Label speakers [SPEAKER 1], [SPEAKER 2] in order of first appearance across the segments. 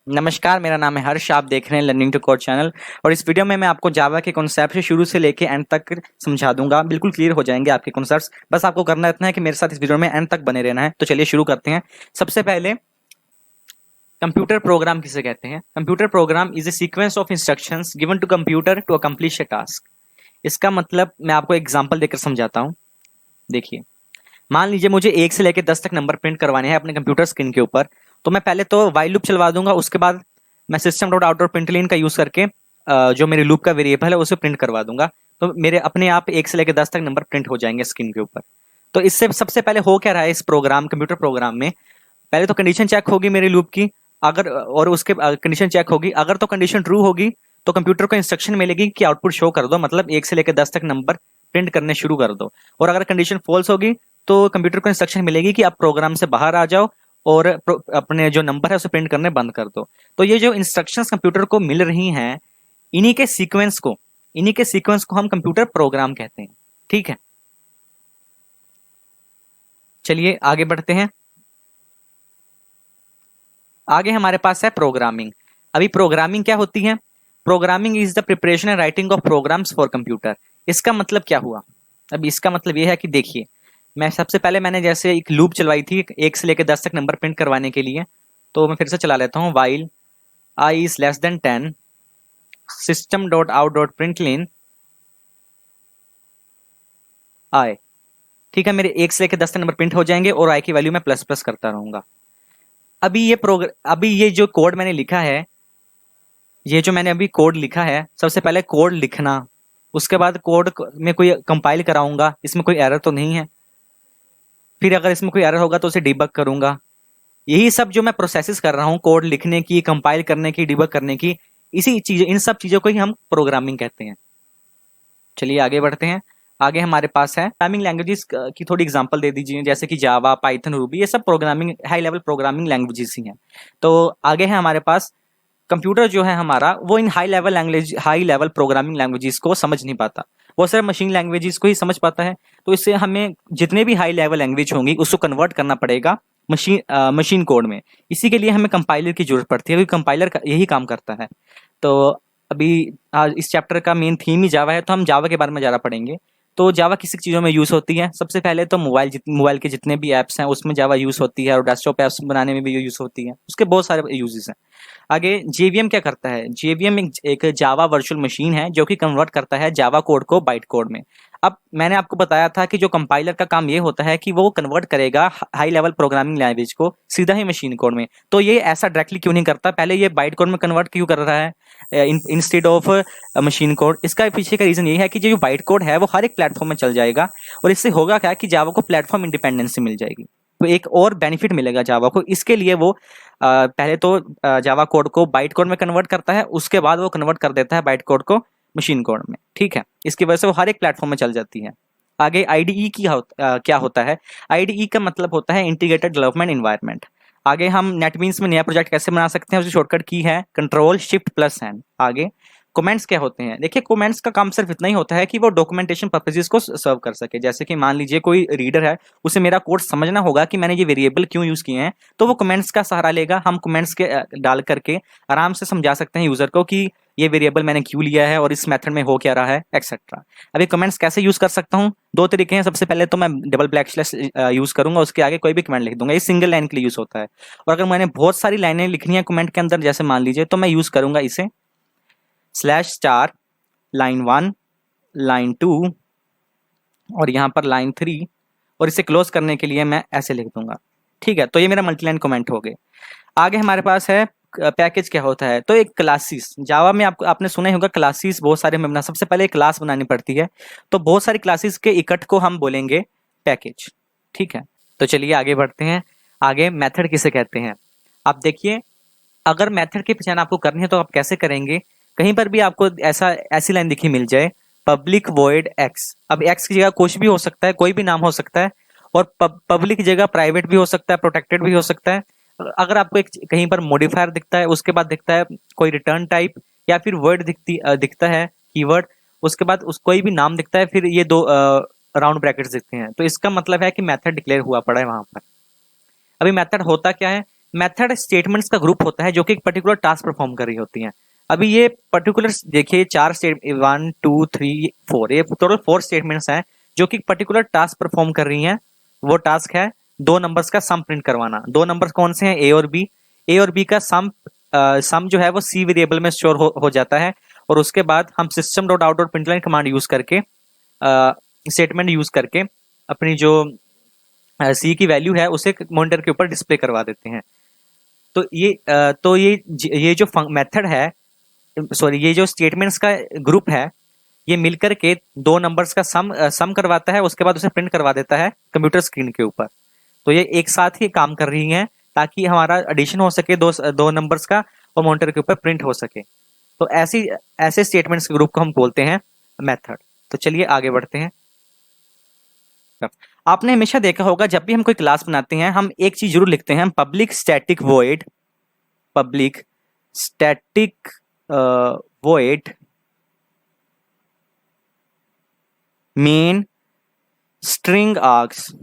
[SPEAKER 1] नमस्कार, मेरा नाम है हर्ष। आप देख रहे हैं लर्निंग टू कोड चैनल और इस वीडियो में मैं आपको जावा के कॉन्सेप्ट से शुरू से लेके एंड तक समझा दूंगा। बिल्कुल क्लियर हो जाएंगे आपके कॉन्सेप्ट्स। बस आपको करना इतना है कि मेरे साथ इस वीडियो में एंड तक बने रहना है। तो चलिए शुरू करते हैं। सबसे पहले कंप्यूटर प्रोग्राम किसे कहते हैं? Computer program is a sequence of instructions given to computer to accomplish a task. इसका मतलब मैं आपको एग्जाम्पल देकर समझाता हूँ। देखिए, मान लीजिए मुझे 1 से लेकर 10 तक नंबर प्रिंट करवाने हैं अपने कंप्यूटर स्क्रीन के ऊपर। तो मैं पहले तो वाइल लूप चलवा दूंगा, उसके बाद मैं system dot out dot println का यूज करके जो मेरे लूप का वेरिएबल है उसे प्रिंट करवा दूंगा। तो मेरे अपने आप 1 से लेकर 10 तक नंबर प्रिंट हो जाएंगे स्क्रीन के ऊपर। तो इससे सबसे पहले हो क्या रहा है इस प्रोग्राम, कंप्यूटर प्रोग्राम में? पहले तो कंडीशन चेक होगी मेरे लूप की, अगर और उसके कंडीशन चेक होगी। अगर तो कंडीशन ट्रू होगी तो कंप्यूटर को इंस्ट्रक्शन मिलेगी कि आउटपुट शो कर दो, मतलब 1 से लेकर 10 तक नंबर प्रिंट करने शुरू कर दो। और अगर कंडीशन फॉल्स होगी तो कंप्यूटर को इंस्ट्रक्शन मिलेगी कि आप प्रोग्राम से बाहर आ जाओ और अपने जो नंबर है उसे प्रिंट करने बंद कर दो। तो ये जो इंस्ट्रक्शंस कंप्यूटर को मिल रही हैं, इन्हीं के सीक्वेंस को हम कंप्यूटर प्रोग्राम कहते हैं। ठीक है, चलिए आगे बढ़ते हैं। आगे हमारे पास है प्रोग्रामिंग। अभी प्रोग्रामिंग क्या होती है? Programming is the preparation and writing of programs for computer. इसका मतलब क्या हुआ? अब इसका मतलब यह है कि देखिए, मैं सबसे पहले मैंने जैसे एक लूप चलवाई थी 1 से लेकर 10 तक नंबर प्रिंट करवाने के लिए। तो मैं फिर से चला लेता हूँ। While I is less than 10 system dot out dot println I. ठीक है, मेरे 1 से लेकर 10 तक नंबर प्रिंट हो जाएंगे और आई की वैल्यू मैं प्लस प्लस करता रहूंगा। अभी ये जो कोड मैंने लिखा है, ये जो मैंने अभी कोड लिखा है, सबसे पहले कोड लिखना, उसके बाद कोड में कोई कंपाइल कराऊंगा, इसमें कोई एरर तो नहीं है। फिर अगर इसमें कोई एरर होगा तो उसे डिबग करूंगा। यही सब जो मैं प्रोसेसेस कर रहा हूँ, कोड लिखने की, कंपाइल करने की, डिबग करने की, इन सब चीजों को ही हम प्रोग्रामिंग कहते हैं। चलिए आगे बढ़ते हैं। आगे हमारे पास है प्रोग्रामिंग लैंग्वेजेस की थोड़ी एग्जांपल दे दीजिए, जैसे कि जावा, पाइथन, रूबी, ये सब programming high level programming languages ही हैं। तो आगे है हमारे पास कंप्यूटर जो है हमारा, वो इन हाई लेवल प्रोग्रामिंग लैंग्वेजेस को समझ नहीं पाता। वो सिर्फ मशीन लैंग्वेजेस को ही समझ पाता है। तो इससे हमें जितने भी हाई लेवल लैंग्वेज होंगी उसको कन्वर्ट करना पड़ेगा मशीन कोड में। इसी के लिए हमें कंपाइलर की जरूरत पड़ती है, क्योंकि कंपाइलर यही काम करता है। तो अभी आज इस चैप्टर का मेन थीम ही जावा है, तो हम जावा के बारे में ज़्यादा पढ़ेंगे। तो जावा किस किस चीज़ों में यूज़ होती है? सबसे पहले तो मोबाइल के जितने भी ऐप्स हैं उसमें जावा यूज़ होती है, और डेस्कटॉप ऐप्स बनाने में भी यूज़ होती है। उसके बहुत सारे यूजेस हैं। आगे जेवीएम क्या करता है? जेवीएम एक जावा वर्चुअल मशीन है जो कि कन्वर्ट करता है जावा कोड को बाइट कोड में। अब मैंने आपको बताया था कि जो कंपाइलर का काम ये होता है कि वो कन्वर्ट करेगा हाई लेवल प्रोग्रामिंग लैंग्वेज को सीधा ही मशीन कोड में। तो ये ऐसा डायरेक्टली क्यों नहीं करता? पहले ये बाइट कोड में कन्वर्ट क्यों कर रहा है इंस्टेड ऑफ मशीन कोड? इसका पीछे का रीजन ये है कि जो बाइट कोड है वो हर एक प्लेटफॉर्म में चल जाएगा, और इससे होगा क्या कि जावा को प्लेटफॉर्म इंडिपेंडेंसी मिल जाएगी। तो एक और बेनिफिट मिलेगा जावा को। इसके लिए वो पहले तो जावा कोड को बाइट कोड में कन्वर्ट करता है, उसके बाद वो कन्वर्ट कर देता है बाइट कोड को मशीन कोड में। ठीक है, इसकी वजह से वो हर एक प्लेटफॉर्म में चल जाती है। आगे आईडीई क्या होता है? आईडीई का मतलब होता है इंटीग्रेटेड डेवलपमेंट एनवायरनमेंट। आगे हम नेटबीन्स में नया प्रोजेक्ट कैसे बना सकते हैं, उसकी शॉर्टकट की है कंट्रोल शिफ्ट प्लस एन। आगे कमेंट्स क्या होते हैं? देखिए, कमेंट्स का काम सिर्फ इतना ही होता है कि वो डॉक्यूमेंटेशन पर्पसेस को सर्व कर सके। जैसे कि मान लीजिए कोई रीडर है, उसे मेरा कोड समझना होगा कि मैंने ये वेरिएबल क्यों यूज किए हैं, तो वो कमेंट्स का सहारा लेगा। हम कमेंट्स के डाल करके आराम से समझा सकते हैं यूजर को कि ये वेरिएबल मैंने क्यों लिया है और इस मेथड में हो क्या रहा है, एक्सेट्रा। अभी कमेंट्स कैसे यूज कर सकता हूँ? दो तरीके हैं। सबसे पहले तो मैं डबल ब्लैक स्लैश यूज करूंगा, उसके आगे कोई भी कमेंट लिख दूंगा। ये सिंगल लाइन के लिए यूज होता है। और अगर मैंने बहुत सारी लाइनें लिखनी है कमेंट के अंदर, जैसे मान लीजिए, तो मैं यूज करूंगा इसे स्लैश स्टार लाइन 1, लाइन 2 और यहाँ पर लाइन 3, और इसे क्लोज करने के लिए मैं ऐसे लिख दूंगा। ठीक है, तो ये मेरा मल्टीलाइन कमेंट हो गए। आगे हमारे पास है पैकेज क्या होता है? तो एक क्लासेस, जावा में आपने सुना ही होगा क्लासेस बहुत सारे में बना। सबसे पहले एक क्लास बनानी पड़ती है, तो बहुत सारी क्लासेस के इकट्ठ को हम बोलेंगे पैकेज। ठीक है, तो चलिए आगे बढ़ते हैं। आगे मेथड किसे कहते हैं? आप देखिए, अगर मेथड की पहचान आपको करनी है तो आप कैसे करेंगे? कहीं पर भी आपको ऐसी लाइन दिखी मिल जाए, पब्लिक वॉइड एक्स। अब एक्स की जगह कुछ भी हो सकता है, कोई भी नाम हो सकता है, और पब्लिक की जगह प्राइवेट भी हो सकता है, प्रोटेक्टेड भी हो सकता है। अगर आपको एक कहीं पर मॉडिफायर दिखता है, उसके बाद दिखता है कोई रिटर्न टाइप, या फिर वर्ड दिखता है कीवर्ड, उसके बाद कोई भी नाम दिखता है, फिर ये दो राउंड ब्रैकेट्स दिखते हैं, तो इसका मतलब है कि मेथड डिक्लेयर हुआ पड़ा है वहां पर। अभी मेथड होता क्या है? मेथड स्टेटमेंट्स का ग्रुप होता है जो कि एक पर्टिकुलर टास्क परफॉर्म कर रही होती हैं। अभी ये पर्टिकुलर देखिए 4 स्टेट 1 2 3 4 ये टोटल 4 स्टेटमेंट्स हैं जो कि पर्टिकुलर टास्क परफॉर्म कर रही हैं। वो टास्क है दो नंबर्स का सम प्रिंट करवाना। दो नंबर्स कौन से हैं? ए और बी। ए और बी का सम जो है वो सी वेरिएबल में स्टोर हो जाता है और उसके बाद हम system dot out dot println command use करके स्टेटमेंट यूज करके अपनी जो सी की वैल्यू है उसे मॉनिटर के ऊपर डिस्प्ले करवा देते हैं। तो ये जो मेथड है, सॉरी ये जो स्टेटमेंट्स का ग्रुप है, ये मिलकर के दो नंबर्स का सम करवाता है, उसके बाद उसे प्रिंट करवा देता है कंप्यूटर स्क्रीन के ऊपर। तो ये एक साथ ही काम कर रही हैं ताकि हमारा एडिशन हो सके दो नंबर्स का और मॉनिटर के ऊपर प्रिंट हो सके। तो ऐसे स्टेटमेंट्स के ग्रुप को हम बोलते हैं मेथड। तो चलिए आगे बढ़ते हैं। आपने हमेशा देखा होगा जब भी हम कोई क्लास बनाते हैं हम एक चीज जरूर लिखते हैं, public static void main string args.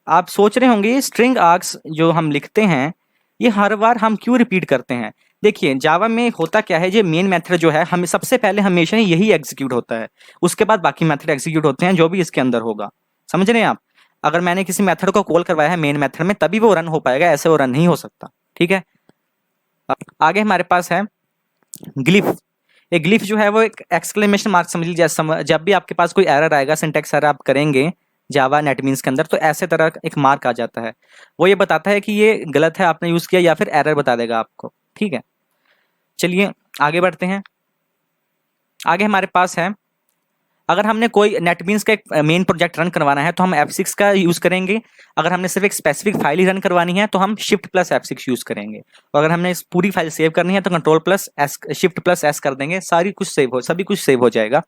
[SPEAKER 1] आप सोच रहे होंगे ये स्ट्रिंग आर्ग्स जो हम लिखते हैं ये हर बार हम क्यों रिपीट करते हैं? देखिए जावा में होता क्या है, ये मेन मेथड जो है हम सबसे पहले हमेशा यही एग्जीक्यूट होता है, उसके बाद बाकी मेथड एग्जीक्यूट होते हैं जो भी इसके अंदर होगा। समझ रहे हैं आप? अगर मैंने किसी मेथड को कॉल करवाया है मेन मेथड में तभी वो रन हो पाएगा, ऐसे वो रन नहीं हो सकता। ठीक है, आगे हमारे पास है ग्लिफ। एक ग्लिफ जो है वो एक एक्सक्लेमेशन मार्क समझ लीजिए। जब भी आपके पास कोई एरर आएगा, सिंटैक्स एरर आप करेंगे जावा नेटबीन्स के अंदर, तो ऐसे तरह एक मार्क आ जाता है, वो ये बताता है कि ये गलत है आपने यूज किया, या फिर एरर बता देगा आपको। ठीक है, चलिए आगे बढ़ते हैं। आगे हमारे पास है, अगर हमने कोई नेटबीन्स का एक मेन प्रोजेक्ट रन करवाना है तो हम F6 का यूज करेंगे। अगर हमने सिर्फ एक स्पेसिफिक फाइल ही रन करवानी है तो हम Shift+F6 यूज करेंगे। और अगर हमने इस पूरी फाइल सेव करनी है तो Shift+S कर देंगे, सभी कुछ सेव हो जाएगा।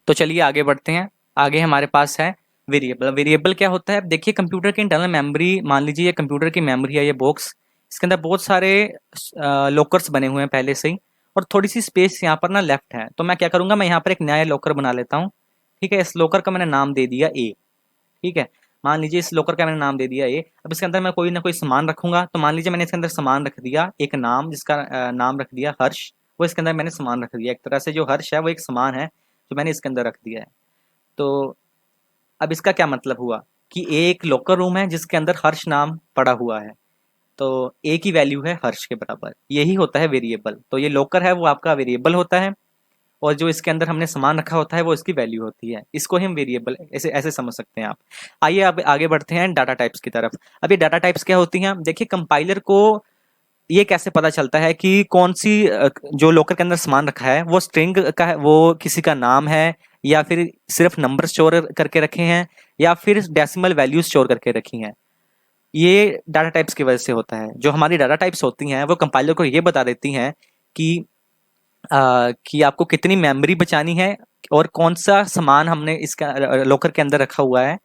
[SPEAKER 1] तो चलिए आगे बढ़ते हैं। आगे हमारे पास है वेरिएबल। वेरिएबल क्या होता है? देखिए कंप्यूटर की इंटरनल मेमोरी, मान लीजिए ये कंप्यूटर की मेमोरी है, ये बॉक्स, इसके अंदर बहुत सारे लॉकर्स बने हुए हैं पहले से ही, और थोड़ी सी स्पेस यहाँ पर ना लेफ्ट है। तो मैं क्या करूंगा, मैं यहाँ पर एक नया लॉकर बना लेता हूँ। ठीक है, इस लॉकर का मैंने नाम दे दिया ए। ठीक है, मान लीजिए इस लॉकर का मैंने नाम दे दिया ए। अब इसके अंदर मैं कोई ना कोई सामान रखूंगा, तो मान लीजिए मैंने इसके अंदर सामान रख दिया एक नाम, जिसका नाम रख दिया हर्ष। वो इसके अंदर मैंने सामान रख दिया, एक तरह से जो हर्ष है वो एक सामान है जो मैंने इसके अंदर रख दिया है। तो अब इसका क्या मतलब हुआ कि एक लॉकर रूम है जिसके अंदर हर्ष नाम पड़ा हुआ है, तो ए की वैल्यू है हर्ष के बराबर। यही होता है वेरिएबल। तो ये लॉकर है वो आपका वेरिएबल होता है, और जो इसके अंदर हमने सामान रखा होता है वो इसकी वैल्यू होती है। इसको हम वेरिएबल ऐसे ऐसे समझ सकते हैं आप। आइए अब आगे बढ़ते हैं डाटा टाइप्स की तरफ। अब ये डाटा टाइप्स क्या होती हैं? देखिए कंपाइलर को ये कैसे पता चलता है कि कौन सी जो लोकर के अंदर सामान रखा है वो स्ट्रिंग का है, वो किसी का नाम है, या फिर सिर्फ नंबर स्टोर करके रखे हैं, या फिर डेसिमल वैल्यू स्टोर करके रखी हैं। ये डाटा टाइप्स की वजह से होता है। जो हमारी डाटा टाइप्स होती हैं वो कंपाइलर को ये बता देती हैं कि आपको कितनी मेमोरी बचानी है और कौन सा सामान हमने इसका लॉकर के अंदर रखा हुआ है,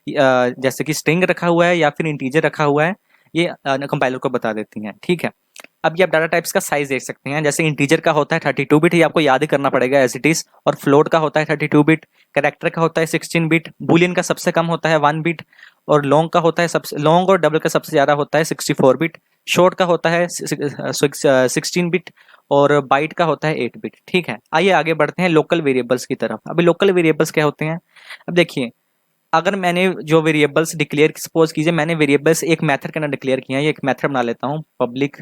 [SPEAKER 1] जैसे कि स्ट्रिंग रखा हुआ है या फिर इंटीजर रखा हुआ है, ये कंपाइलर को बता देती हैं। ठीक है, अब ये आप डाटा टाइप्स का साइज देख सकते हैं। जैसे इंटीजर का होता है 32 बिट, ये आपको याद ही करना पड़ेगा एज इट इज, और फ्लोट का होता है 32 बिट, कैरेक्टर का होता है 16 बिट, बुलियन का सबसे कम होता है 1 बिट, और लॉन्ग का होता है लॉन्ग और डबल का सबसे ज्यादा होता है 64 बिट, शॉर्ट का होता है 16 बिट, और बाइट का होता है 8 बिट। ठीक है, आइए आगे बढ़ते हैं लोकल वेरिएबल्स की तरफ। अभी लोकल वेरिएबल्स क्या होते हैं? अब देखिए, अगर मैंने जो वेरिएबल्स डिक्लेयर, सपोज कीजिए मैंने वेरिएबल्स एक मेथड के अंदर डिक्लेयर किया है, ये एक मेथड बना लेता हूँ, public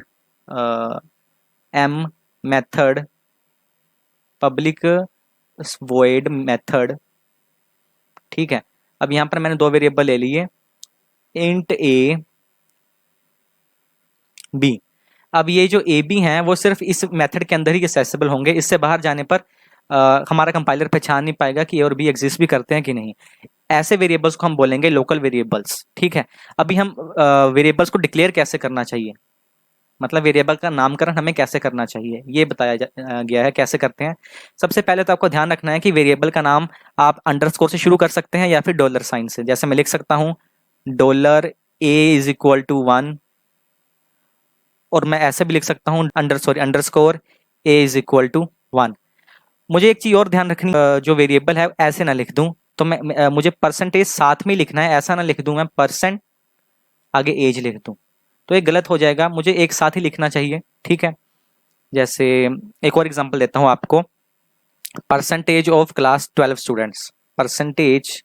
[SPEAKER 1] M method, public void method. ठीक है, अब यहां पर मैंने दो वेरिएबल ले लिए, इंट ए बी। अब ये जो ए बी हैं वो सिर्फ इस मेथड के अंदर ही एक्सेसिबल होंगे, इससे बाहर जाने पर हमारा कंपाइलर पहचान नहीं पाएगा कि ए और बी एग्जिस्ट भी करते हैं कि नहीं। ऐसे वेरिएबल्स को हम बोलेंगे लोकल वेरिएबल्स। ठीक है, अभी हम वेरिएबल्स को डिक्लेयर कैसे करना चाहिए, मतलब वेरिएबल का नामकरण हमें कैसे करना चाहिए ये बताया गया है। कैसे करते हैं? सबसे पहले तो आपको ध्यान रखना है कि वेरिएबल का नाम आप अंडरस्कोर से शुरू कर सकते हैं या फिर डॉलर साइन से। जैसे मैं लिख सकता हूँ $a=1, और मैं ऐसे भी लिख सकता हूँ अंडरस्कोर a=1। मुझे एक चीज और ध्यान रखनी, जो वेरिएबल है ऐसे ना लिख दूं, तो मुझे परसेंटेज साथ में लिखना है, ऐसा ना लिख दूं मैं परसेंट आगे एज लिख दूं। तो ये गलत हो जाएगा, मुझे एक साथ ही लिखना चाहिए, ठीक है। जैसे एक और एग्जांपल देता हूँ आपको, percentage of class 12 students, percentage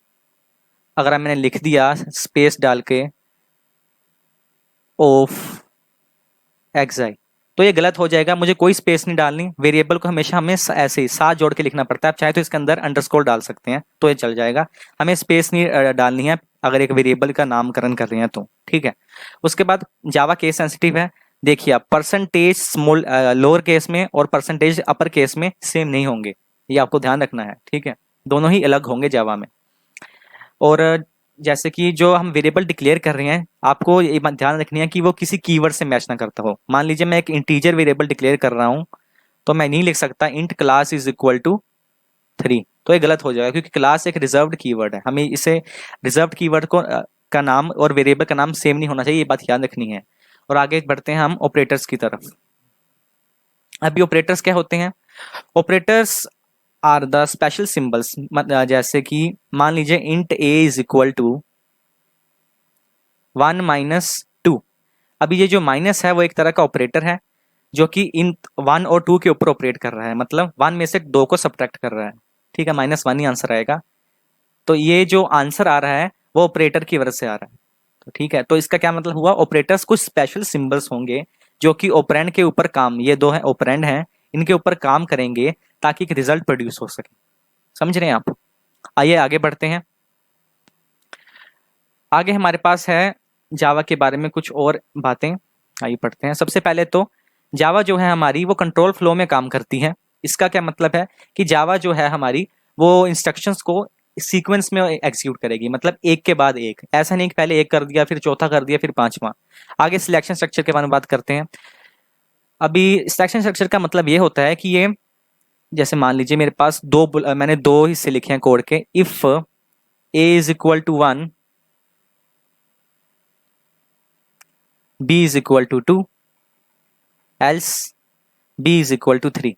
[SPEAKER 1] अगर मैंने लिख दिया स्पेस डाल के ऑफ एक्स आई, तो ये गलत हो जाएगा, मुझे कोई स्पेस नहीं डालनी। वेरिएबल को हमेशा हमें ऐसे ही साथ जोड़ के लिखना पड़ता है। आप चाहे तो इसके अंदर अंडरस्कोर डाल सकते हैं तो ये चल जाएगा, हमें स्पेस नहीं डालनी है अगर एक वेरिएबल का नामकरण कर रहे हैं तो, ठीक है। उसके बाद जावा केस सेंसिटिव है। देखिए आप, परसेंटेज स्मॉल लोअर केस में और परसेंटेज अपर केस में सेम नहीं होंगे, ये आपको ध्यान रखना है, ठीक है। दोनों ही अलग होंगे जावा में। और जैसे कि जो हम वेरिएबल डिक्लेयर कर रहे हैं, आपको ये बात ध्यान रखनी है कि वो किसी कीवर्ड से मैच ना करता हो। मान लीजिए मैं एक इंटीजर वेरिएबल डिक्लेयर कर रहा हूँ, तो मैं नहीं लिख सकता int class is equal to 3, तो ये गलत हो जाएगा, क्योंकि क्लास एक रिजर्व्ड कीवर्ड है। हमें इसे रिजर्व्ड कीवर्ड को का नाम और वेरिएबल का नाम सेम नहीं होना चाहिए, ये बात याद रखनी है। और आगे बढ़ते हैं हम ऑपरेटर्स की तरफ। अभी ऑपरेटर्स क्या होते हैं? Operators are the special symbols, जैसे कि मान लीजिए int A is equal to 1 - 2। अभी ये जो माइनस है वो एक तरह का ऑपरेटर है जो कि इन 1 और 2 के ऊपर ऑपरेट कर रहा है, मतलब 1 में से 2 को सब्ट्रैक्ट कर रहा है, ठीक है। -1 ही आंसर आएगा। तो ये जो आंसर आ रहा है वो ऑपरेटर की वजह से आ रहा है, तो ठीक है। तो इसका क्या मतलब हुआ, ऑपरेटर्स कुछ स्पेशल सिंबल्स होंगे जो कि ऑपरेंड के ऊपर काम, ये दो है ऑपरेंड हैं, इनके ऊपर काम करेंगे ताकि एक रिजल्ट प्रोड्यूस हो सके। समझ रहे हैं आप? आइए आगे बढ़ते हैं। आगे हमारे पास है जावा के बारे में कुछ और बातें, आइए पढ़ते हैं। सबसे पहले तो जावा जो है हमारी वो कंट्रोल फ्लो में काम करती है। इसका क्या मतलब है कि जावा जो है हमारी वो इंस्ट्रक्शंस को सीक्वेंस में एग्जीक्यूट करेगी, मतलब एक के बाद एक, ऐसा नहीं कि पहले एक कर दिया फिर चौथा कर दिया फिर पांचवा। आगे सिलेक्शन स्ट्रक्चर के बारे में बात करते हैं। अभी सिलेक्शन स्ट्रक्चर का मतलब ये होता है कि ये, जैसे मान लीजिए मेरे पास मैंने दो हिस्से लिखे हैं कोड के। If A is equal to 1, B is equal to 2, else B is equal to 3।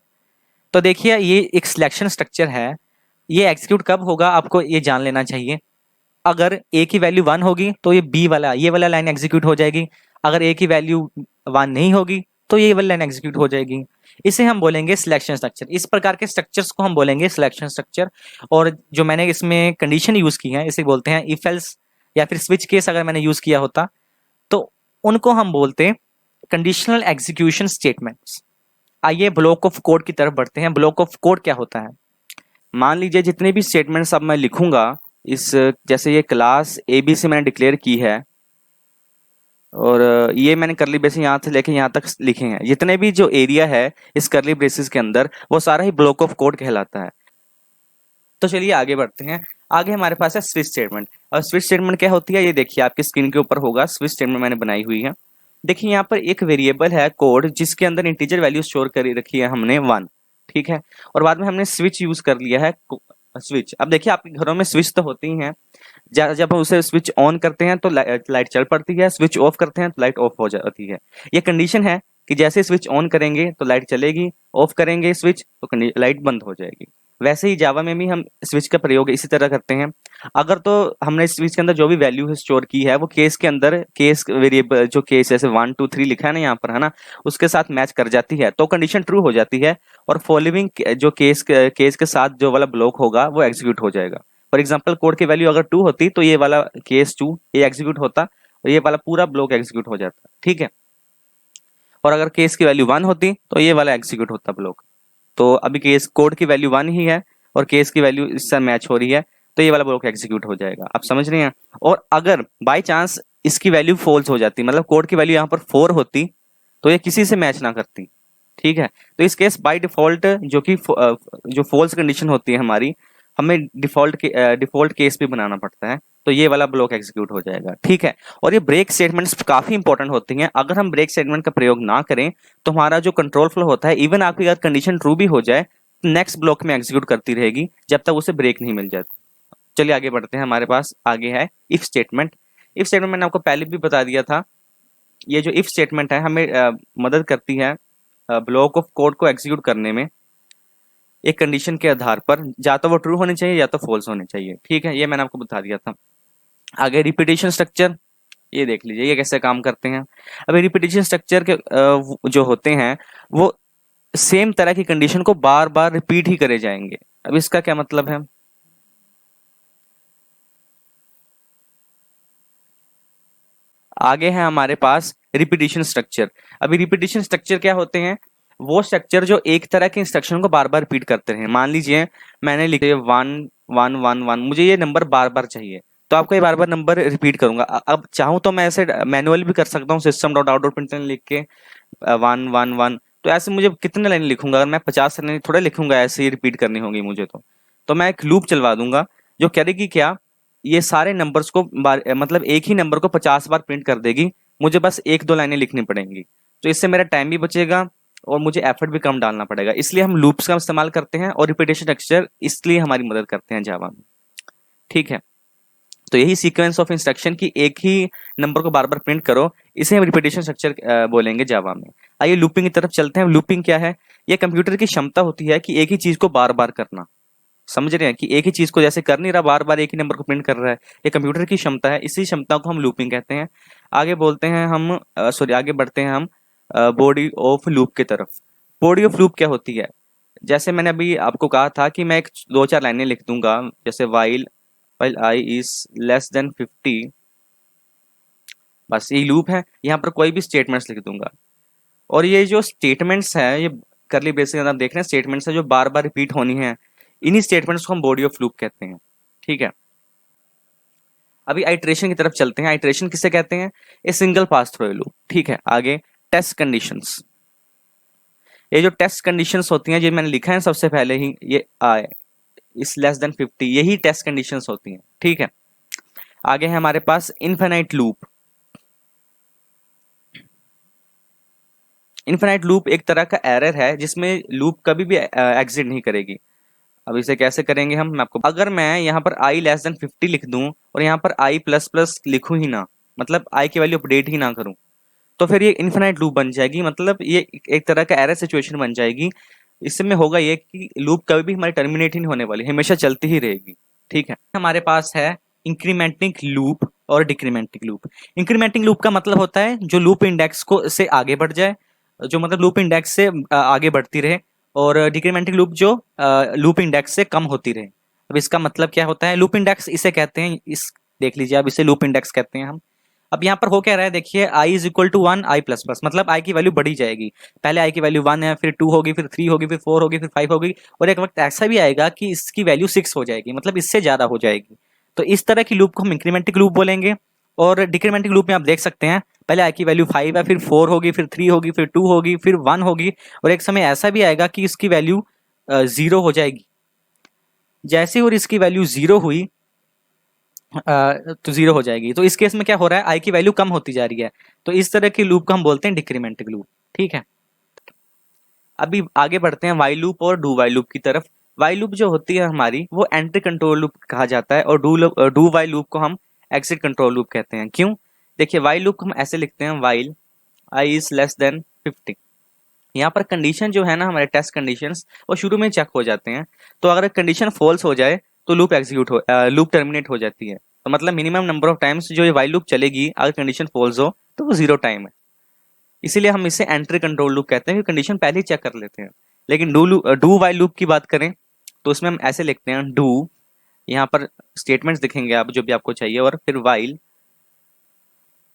[SPEAKER 1] तो देखिए ये एक सिलेक्शन स्ट्रक्चर है, ये एग्जीक्यूट कब होगा आपको ये जान लेना चाहिए। अगर ए की वैल्यू 1 होगी तो ये बी वाला, ये वाला लाइन एग्जीक्यूट हो जाएगी। अगर ए की वैल्यू 1 नहीं होगी तो ये वाली लाइन एग्जीक्यूट हो जाएगी। इसे हम बोलेंगे सिलेक्शन स्ट्रक्चर। इस प्रकार के स्ट्रक्चर्स को हम बोलेंगे सिलेक्शन स्ट्रक्चर। और जो मैंने इसमें कंडीशन यूज की है इसे बोलते हैं इफ एल्स, या फिर स्विच केस अगर मैंने यूज किया होता तो उनको हम बोलते हैं कंडीशनल एग्जीक्यूशन स्टेटमेंट्स। आइए ब्लॉक ऑफ कोड की तरफ बढ़ते हैं। ब्लॉक ऑफ कोड क्या होता है? मान लीजिए जितने भी स्टेटमेंट्स अब मैं लिखूंगा, इस जैसे ये क्लास ए बी से मैंने डिक्लेयर की है और ये मैंने करली ब्रेसेस यहाँ से लेके यहाँ तक लिखे हैं, जितने भी जो एरिया है इस करली ब्रेसेस के अंदर वो सारा ही ब्लॉक ऑफ कोड कहलाता है। तो चलिए आगे बढ़ते हैं। आगे हमारे पास है स्विच स्टेटमेंट। और स्विच स्टेटमेंट क्या होती है ये देखिए आपकी स्क्रीन के ऊपर होगा, स्विच स्टेटमेंट मैंने बनाई हुई है। देखिए यहाँ पर एक वेरिएबल है कोड जिसके अंदर इंटीजर वैल्यू स्टोर कर रखी है हमने 1, ठीक है। और बाद में हमने स्विच यूज कर लिया है स्विच। अब देखिए आपके घरों में स्विच तो होती ही हैं, जब हम उसे स्विच ऑन करते हैं तो लाइट चल पड़ती है, स्विच ऑफ करते हैं तो लाइट ऑफ हो जाती है। ये कंडीशन है कि जैसे स्विच ऑन करेंगे तो लाइट चलेगी, ऑफ करेंगे स्विच तो लाइट बंद हो जाएगी। वैसे ही जावा में भी हम स्विच का प्रयोग इसी तरह करते हैं। अगर तो हमने स्विच के अंदर जो भी वैल्यू स्टोर की है वो केस के अंदर, केस वेरिएबल जो केस जैसे 1 2 3 लिखा है ना यहाँ पर, है ना, उसके साथ मैच कर जाती है तो कंडीशन ट्रू हो जाती है और फॉलोइंग जो केस के साथ जो वाला ब्लॉक होगा वो एग्जीक्यूट हो जाएगा। फॉर एग्जाम्पल कोड की वैल्यू अगर 2 होती तो ये वाला केस 2 ये एग्जीक्यूट होता और ये वाला पूरा ब्लॉक एग्जीक्यूट हो जाता, ठीक है। और अगर केस की वैल्यू 1 होती तो ये वाला एग्जीक्यूट होता ब्लॉक। तो अभी केस कोड की वैल्यू 1 ही है और केस की वैल्यू इससे मैच हो रही है तो ये वाला ब्लॉक एग्जीक्यूट हो जाएगा। आप समझ रहे हैं? और अगर बाय चांस इसकी वैल्यू फॉल्स हो जाती, मतलब कोड की वैल्यू यहाँ पर 4 होती तो ये किसी से मैच ना करती, ठीक है। तो इस केस बाय डिफॉल्ट जो कि जो फॉल्स कंडीशन होती है हमारी, हमें डिफॉल्ट केस भी बनाना पड़ता है तो ये वाला ब्लॉक एग्जीक्यूट हो जाएगा, ठीक है। और ये ब्रेक स्टेटमेंट्स काफी इंपॉर्टेंट होती हैं। अगर हम ब्रेक स्टेटमेंट का प्रयोग ना करें तो हमारा जो कंट्रोल फ्लो होता है, इवन आपकी अगर कंडीशन ट्रू भी हो जाए नेक्स्ट ब्लॉक में एग्जीक्यूट करती रहेगी जब तक उसे ब्रेक नहीं मिल जाती। चलिए आगे बढ़ते हैं। हमारे पास आगे है इफ स्टेटमेंट। इफ स्टेटमेंट मैंने आपको पहले भी बता दिया था। ये जो इफ स्टेटमेंट है हमें मदद करती है ब्लॉक ऑफ कोड को एग्जीक्यूट करने में एक कंडीशन के आधार पर, या तो वो ट्रू होनी चाहिए या तो फॉल्स होनी चाहिए, ठीक है। ये मैंने आपको बता दिया था। आगे रिपीटेशन स्ट्रक्चर, ये देख लीजिए ये कैसे काम करते हैं। अभी रिपीटिशन स्ट्रक्चर के जो होते हैं वो सेम तरह की कंडीशन को बार बार रिपीट ही करे जाएंगे। अब इसका क्या मतलब है, आगे है हमारे पास रिपीटिशन स्ट्रक्चर। अभी रिपीटिशन स्ट्रक्चर क्या होते हैं, वो स्ट्रक्चर जो एक तरह के इंस्ट्रक्शन को बार बार रिपीट करते रहे। मान लीजिए मैंने लिखे 1 1 1 1, मुझे ये नंबर बार बार चाहिए, तो आपको ये बार बार नंबर रिपीट करूंगा। अब चाहूं तो मैं ऐसे मैनुअली भी कर सकता हूँ, system dot out dot println लिख के 1 1 1। तो ऐसे मुझे कितने लाइन लिखूंगा, अगर मैं 50 लाइन थोड़े लिखूंगा, ऐसे ही रिपीट करनी होगी मुझे। तो मैं एक लूप चलवा दूंगा जो करेगी क्या, ये सारे नंबर्स को मतलब एक ही नंबर को 50 बार प्रिंट कर देगी, मुझे बस एक दो लाइनें लिखनी पड़ेंगी। तो इससे मेरा टाइम भी बचेगा और मुझे एफर्ट भी कम डालना पड़ेगा। इसलिए हम लूप्स का इस्तेमाल करते हैं और रिपीटेशन स्ट्रक्चर इसलिए हमारी मदद करते हैं जावा में। ठीक है, तो यही सीक्वेंस ऑफ इंस्ट्रक्शन की एक ही नंबर को बार बार प्रिंट करो, इसे हम रिपीटेशन स्ट्रक्चर बोलेंगे जावा में। आइए लूपिंग की तरफ चलते हैं। लूपिंग क्या है, ये कंप्यूटर की क्षमता होती है कि एक ही चीज को बार बार करना। समझ रहे हैं कि एक ही चीज को जैसे कर नहीं रहा, बार बार एक ही नंबर को प्रिंट कर रहा है, ये कंप्यूटर की क्षमता है, इसी क्षमता को हम लूपिंग कहते हैं। आगे बोलते हैं हम सॉरी आगे बढ़ते हैं हम बॉडी ऑफ लूप की तरफ। बॉडी ऑफ लूप क्या होती है, जैसे मैंने अभी आपको कहा था कि मैं एक दो चार लाइनें लिख दूंगा, जैसे while while I is less then 50, बस ये लूप है। यहाँ पर कोई भी स्टेटमेंट्स लिख दूंगा, और ये जो स्टेटमेंट्स है, ये करली ब्रेसेस के अंदर आप देख रहे हैं स्टेटमेंट्स है जो बार बार रिपीट होनी है, इन्हीं स्टेटमेंट्स को हम बॉडी ऑफ लूप कहते हैं। ठीक है, अभी आइट्रेशन की तरफ चलते हैं। आइट्रेशन किसे कहते हैं, a single pass through loop. ठीक है, आगे टेस्ट कंडीशंस। ये जो टेस्ट कंडीशंस होती हैं, जो मैंने लिखा है सबसे पहले ही, ये आए इस लेस देन 50, यही टेस्ट कंडीशंस होती हैं। ठीक है, आगे है हमारे पास इनफिनाइट लूप। इनफिनाइट लूप एक तरह का एरर है जिसमें लूप कभी भी एग्जिट नहीं करेगी। अब इसे कैसे करेंगे हम, मैं आपको, अगर मैं यहाँ पर i लेस देन 50 लिख दूं और यहाँ पर i प्लस प्लस लिखूं ही ना, मतलब i की वैल्यू अपडेट ही ना करूं, तो फिर ये इनफिनाइट लूप बन जाएगी। मतलब ये एक तरह का एरर सिचुएशन बन जाएगी। इसमें होगा ये कि लूप कभी भी हमारी टर्मिनेट ही नहीं होने वाली, हमेशा चलती ही रहेगी। ठीक है, हमारे पास है इंक्रीमेंटिंग लूप और डिक्रीमेंटिंग लूप। इंक्रीमेंटिंग लूप का मतलब होता है जो लूप इंडेक्स को से आगे बढ़ जाए, जो मतलब लूप इंडेक्स से आगे बढ़ती रहे, और डिक्रीमेंटिंग लूप जो लूप इंडेक्स से कम होती रहे। अब इसका मतलब क्या होता है, लूप इंडेक्स इसे कहते हैं, इस देख लीजिए आप, इसे लूप इंडेक्स कहते हैं हम। अब यहाँ पर हो क्या रहा है, देखिए i is equal to 1 i plus plus, मतलब i की वैल्यू बढ़ी जाएगी। पहले i की वैल्यू 1 है, फिर 2 होगी, फिर 3 होगी, फिर 4 होगी, फिर 5 होगी, और एक वक्त ऐसा भी आएगा कि इसकी वैल्यू 6 हो जाएगी, मतलब इससे ज्यादा हो जाएगी। तो इस तरह की लूप को हम इंक्रीमेंटिंग लूप बोलेंगे। और डिक्रीमेंटिंग लूप में आप देख सकते हैं, पहले i की वैल्यू 5 है, फिर 4 होगी, फिर 3 होगी, फिर 2 होगी, फिर 1 होगी, और एक समय ऐसा भी आएगा कि इसकी वैल्यू 0 हो जाएगी। जैसे और इसकी वैल्यू 0 हुई तो 0 हो जाएगी। तो इस केस में क्या हो रहा है, आई की वैल्यू कम होती जा रही है। तो इस तरह की लूप को हम बोलते हैं डिक्रीमेंटिंग लूप। ठीक है, अभी आगे बढ़ते हैं वाइल लूप और डू वाइल लूप की तरफ। वाइल लूप जो होती है हमारी, वो एंट्री कंट्रोल लूप कहा जाता है, और डू वाइल लूप को हम एग्जिट कंट्रोल लूप कहते हैं। क्यों, देखिए वाइल लूप को हम ऐसे लिखते हैं, while I is less then 50। यहाँ पर कंडीशन जो है ना, हमारे टेस्ट कंडीशंस वो शुरू में चेक हो जाते हैं। तो अगर कंडीशन फॉल्स हो जाए तो लूप टर्मिनेट हो जाती है। तो मतलब मिनिमम नंबर ऑफ टाइम्स जो ये वाइल लूप चलेगी, अगर कंडीशन फॉल्स हो तो वो 0 टाइम है। इसीलिए हम इसे एंट्री कंट्रोल लूप कहते हैं, कंडीशन पहले ही चेक कर लेते हैं। लेकिन डू वाइल लूप की बात करें तो उसमें हम ऐसे लिखते हैं, डू, यहाँ पर स्टेटमेंट्स दिखेंगे आप जो भी आपको चाहिए, और फिर while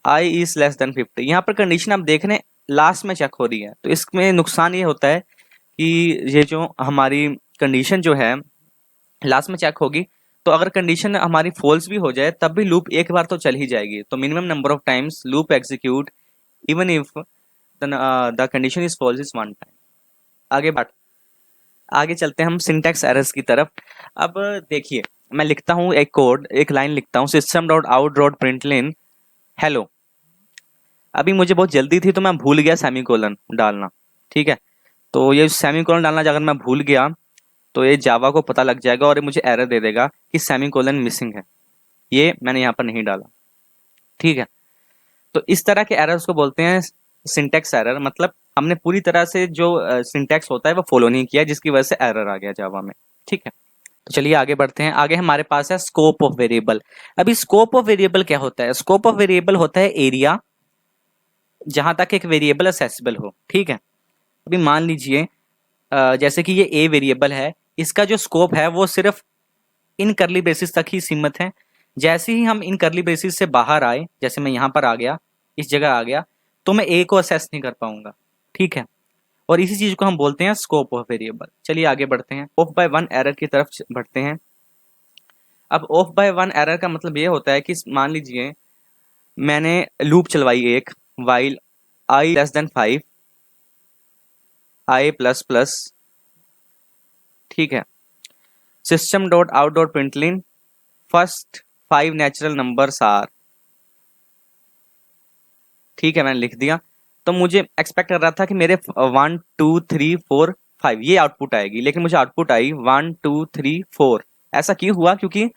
[SPEAKER 1] I is less then 50। यहाँ पर कंडीशन आप देख रहे हैं लास्ट में चेक हो रही है। तो इसमें नुकसान ये होता है कि ये जो हमारी कंडीशन जो है लास्ट में चेक होगी, तो अगर कंडीशन हमारी फॉल्स भी हो जाए तब भी लूप एक बार तो चल ही जाएगी। तो minimum number of times loop execute even if the condition is false is 1 time. आगे चलते हैं हम सिंटैक्स एरर्स की तरफ। अब देखिए, मैं लिखता हूँ एक कोड, एक लाइन लिखता हूँ, system dot out dot println hello. अभी मुझे बहुत जल्दी थी तो मैं भूल गया सेमीकोलन डालना। ठीक है, तो ये सेमीकोलन डालना अगर मैं भूल गया तो ये जावा को पता लग जाएगा और ये मुझे एरर दे देगा कि सेमीकोलन मिसिंग है, ये मैंने यहाँ पर नहीं डाला। ठीक है, तो इस तरह के एरर्स को बोलते हैं सिंटैक्स एरर। मतलब हमने पूरी तरह से जो सिंटैक्स होता है वो फॉलो नहीं किया, जिसकी वजह से एरर आ गया जावा में। ठीक है, तो चलिए आगे बढ़ते हैं। आगे हमारे पास है स्कोप ऑफ वेरिएबल। अभी स्कोप ऑफ वेरिएबल क्या होता है? स्कोप ऑफ वेरिएबल होता है एरिया जहां तक एक वेरिएबल असेसिबल हो। ठीक है, अभी मान लीजिए जैसे कि ये ए वेरिएबल है, इसका जो स्कोप है वो सिर्फ इन करली ब्रेसिस तक ही सीमित है। जैसे ही हम इन करली ब्रेसिस से बाहर आए, जैसे मैं यहां पर आ गया, इस जगह आ गया, तो मैं ए को असेस नहीं कर पाऊंगा। ठीक है, और इसी चीज को हम बोलते हैं स्कोप ऑफ वेरिएबल। चलिए आगे बढ़ते हैं, ऑफ बाय वन एरर की तरफ बढ़ते हैं। अब ऑफ बाय वन एरर का मतलब ये होता है कि मान लीजिए मैंने लूप चलवाई एक, while I less than 5, I plus plus. ठीक है, system dot out dot println first 5 natural numbers are. ठीक है, मैंने लिख दिया। तो मुझे एक्सपेक्ट कर रहा था कि मेरे 1 2 3 4 5 ये आउटपुट आएगी, लेकिन मुझे आउटपुट आई 1 2 3 4। ऐसा क्यों हुआ? क्योंकि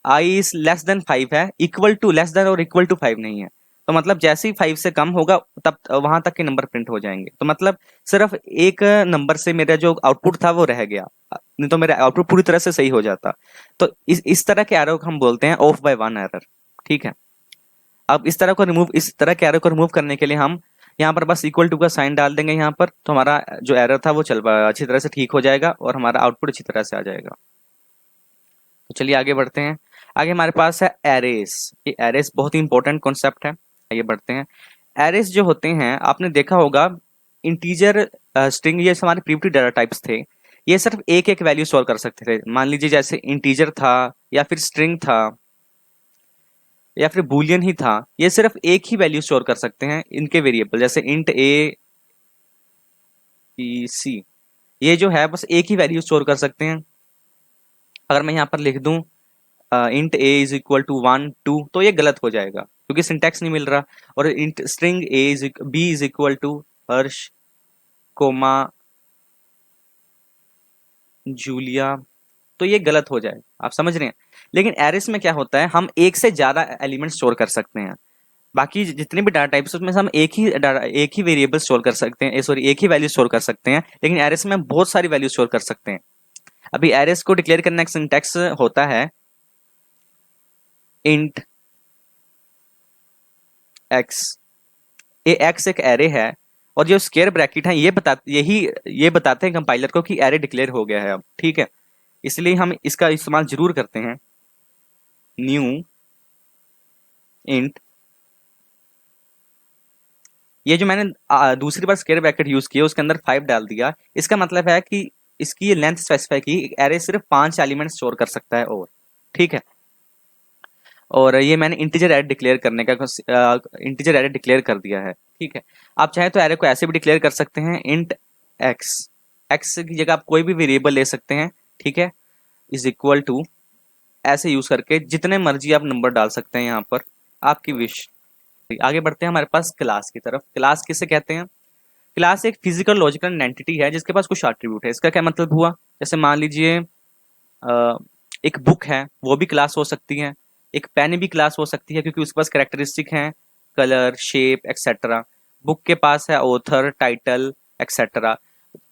[SPEAKER 1] आई इज लेस देन 5 है, इक्वल टू लेस देन और इक्वल टू 5 नहीं है। तो मतलब जैसे ही 5 से कम होगा तब वहां तक के नंबर प्रिंट हो जाएंगे। तो मतलब सिर्फ एक नंबर से मेरा जो आउटपुट था वो रह गया, नहीं तो मेरा आउटपुट पूरी तरह से सही हो जाता। तो इस तरह के एरर को हम बोलते हैं ऑफ बाय वन एरर। ठीक है, अब इस तरह के एरर को रिमूव करने के लिए हम यहाँ पर बस इक्वल टू का साइन डाल देंगे यहाँ पर, तो हमारा जो एरर था वो अच्छी तरह से ठीक हो जाएगा और हमारा आउटपुट अच्छी तरह से आ जाएगा। तो चलिए आगे बढ़ते हैं। आगे हमारे पास है एरेस। ये एरेस बहुत ही इंपॉर्टेंट कॉन्सेप्ट है। आगे बढ़ते हैं। एरेस जो होते हैं, आपने देखा होगा इंटीजर स्ट्रिंग, ये हमारे प्रिमिटिव डाटा टाइप्स थे। ये सिर्फ एक एक वैल्यू स्टोर कर सकते थे। मान लीजिए जैसे इंटीजर था या फिर स्ट्रिंग था या फिर बूलियन ही था, ये सिर्फ एक ही वैल्यू स्टोर कर सकते हैं इनके वेरिएबल, जैसे इंट ए बी सी। ये जो है बस एक ही वैल्यू स्टोर कर सकते हैं। अगर मैं यहाँ पर लिख दूं int A is equal to 1 2, तो ये गलत हो जाएगा क्योंकि सिंटैक्स नहीं मिल रहा। और int string A is B is equal to Harsh comma Julia, तो ये गलत हो जाए। आप समझ रहे हैं? लेकिन एरेस में क्या होता है, हम एक से ज्यादा एलिमेंट स्टोर कर सकते हैं। बाकी जितने भी डाटा टाइप्स उसमें से हम एक ही वेरिएबल स्टोर कर सकते हैं, सॉरी एक ही वैल्यू स्टोर कर सकते हैं। लेकिन एरेस में हम बहुत सारी वैल्यू स्टोर कर सकते हैं। अभी एरेस को डिक्लेयर करने का सिंटैक्स होता है इंट एक्स। ये एक्स एक एरे है और जो स्क्वायर ब्रैकेट है ये बताते हैं कंपाइलर को कि एरे डिक्लेयर हो गया है अब। ठीक है, इसलिए हम इसका इस्तेमाल जरूर करते हैं, न्यू इंट। ये जो मैंने दूसरी बार स्क्वायर ब्रैकेट यूज किया उसके अंदर 5 डाल दिया, इसका मतलब है कि इसकी ये लेंथ स्पेसिफाई की, एरे सिर्फ 5 एलिमेंट स्टोर कर सकता है। और ठीक है, और ये मैंने इंटीजर एरे डिक्लेयर करने का इंटीजर एरे डिक्लेयर कर दिया है। ठीक है, आप चाहे तो एरे को ऐसे भी डिक्लेयर कर सकते हैं, इंट एक्स। एक्स की जगह आप कोई भी वेरिएबल ले सकते हैं। ठीक है, इज इक्वल टू, ऐसे यूज करके जितने मर्जी आप नंबर डाल सकते हैं यहाँ पर, आपकी विश। आगे बढ़ते हैं हमारे पास क्लास की तरफ। क्लास किसे कहते हैं? क्लास एक फिजिकल लॉजिकल एंटिटी है जिसके पास कुछ एट्रीब्यूट है। इसका क्या मतलब हुआ? जैसे मान लीजिए एक बुक है, वो भी क्लास हो सकती है। एक पेन भी क्लास हो सकती है क्योंकि उसके पास कैरेक्टरिस्टिक हैं, कलर, शेप एक्सेट्रा। बुक के पास है ऑथर, टाइटल एक्सेट्रा।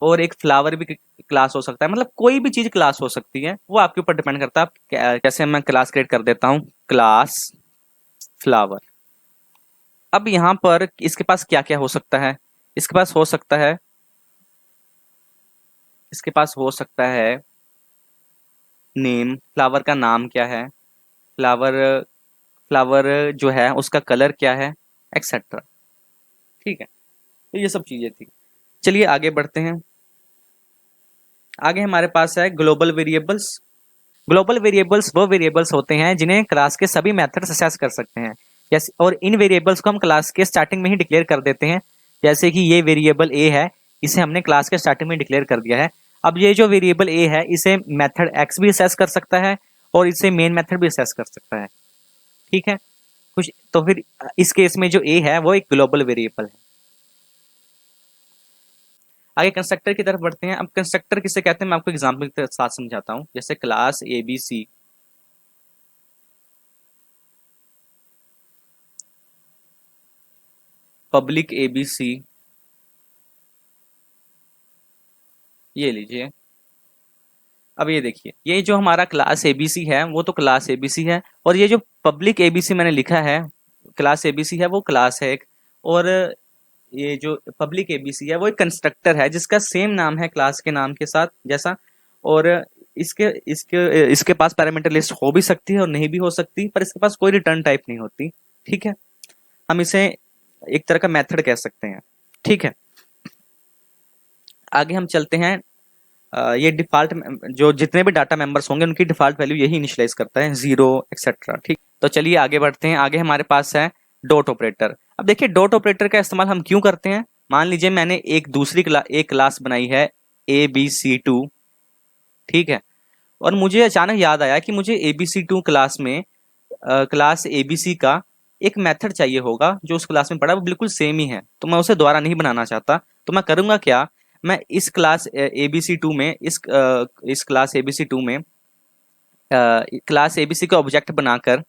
[SPEAKER 1] और एक फ्लावर भी क्लास हो सकता है। मतलब कोई भी चीज क्लास हो सकती है, वो आपके ऊपर डिपेंड करता है जैसे मैं क्लास क्रिएट कर देता हूँ, क्लास फ्लावर। अब यहाँ पर इसके पास क्या क्या हो सकता है? इसके पास हो सकता है, इसके पास हो सकता है नेम, फ्लावर का नाम क्या है, फ्लावर फ्लावर जो है उसका कलर क्या है, एक्सेट्रा। ठीक है, तो ये सब चीजें थी। चलिए आगे बढ़ते हैं। आगे हमारे पास है ग्लोबल वेरिएबल्स। ग्लोबल वेरिएबल्स वो वेरिएबल्स होते हैं जिन्हें क्लास के सभी मेथड्स असेस कर सकते हैं। जैसे, और इन वेरिएबल्स को हम क्लास के स्टार्टिंग में ही डिक्लेयर कर देते हैं। जैसे कि ये वेरिएबल ए है, इसे हमने क्लास के स्टार्टिंग में डिक्लेयर कर दिया है। अब ये जो वेरिएबल ए है इसे मेथड एक्स भी असेस कर सकता है और इसे मेन मेथड भी असेस कर सकता है। ठीक है, कुछ तो फिर इस केस में जो ए है वो एक ग्लोबल वेरिएबल है। आगे कंस्ट्रक्टर की तरफ बढ़ते हैं। अब कंस्ट्रक्टर किसे कहते हैं मैं आपको एग्जांपल के साथ समझाता हूँ। जैसे class A B C, public A B C, ये लीजिए। अब ये देखिए, ये जो हमारा क्लास एबीसी है वो तो क्लास एबीसी है, और ये जो पब्लिक एबीसी मैंने लिखा है, क्लास एबीसी है वो क्लास है एक, और ये जो पब्लिक एबीसी है वो एक कंस्ट्रक्टर है जिसका सेम नाम है क्लास के नाम के साथ जैसा, और इसके इसके इसके पास पैरामीटर लिस्ट हो भी सकती है और नहीं भी हो सकती, पर इसके पास कोई रिटर्न टाइप नहीं होती। ठीक है, हम इसे एक तरह का मेथड कह सकते हैं। ठीक है, आगे हम चलते हैं। ये डिफॉल्ट जो जितने भी डाटा मेंबर्स होंगे उनकी डिफॉल्ट वैल्यू यही इनिशियलाइज करता है, 0 एक्सेट्रा। ठीक, तो चलिए आगे बढ़ते हैं। आगे हमारे पास है डॉट ऑपरेटर। अब देखिए डॉट ऑपरेटर का इस्तेमाल हम क्यों करते हैं। मान लीजिए मैंने एक क्लास बनाई है ABC2, ठीक है, और मुझे अचानक याद आया कि मुझे ABC2 क्लास में क्लास ABC का एक मेथड चाहिए होगा जो उस क्लास में पड़ा वो बिल्कुल सेम ही है, तो मैं उसे दोबारा नहीं बनाना चाहता। तो मैं करूंगा क्या, मैं इस क्लास ABC2 में इस क्लास ABC2 में क्लास ABC का ऑब्जेक्ट बनाकर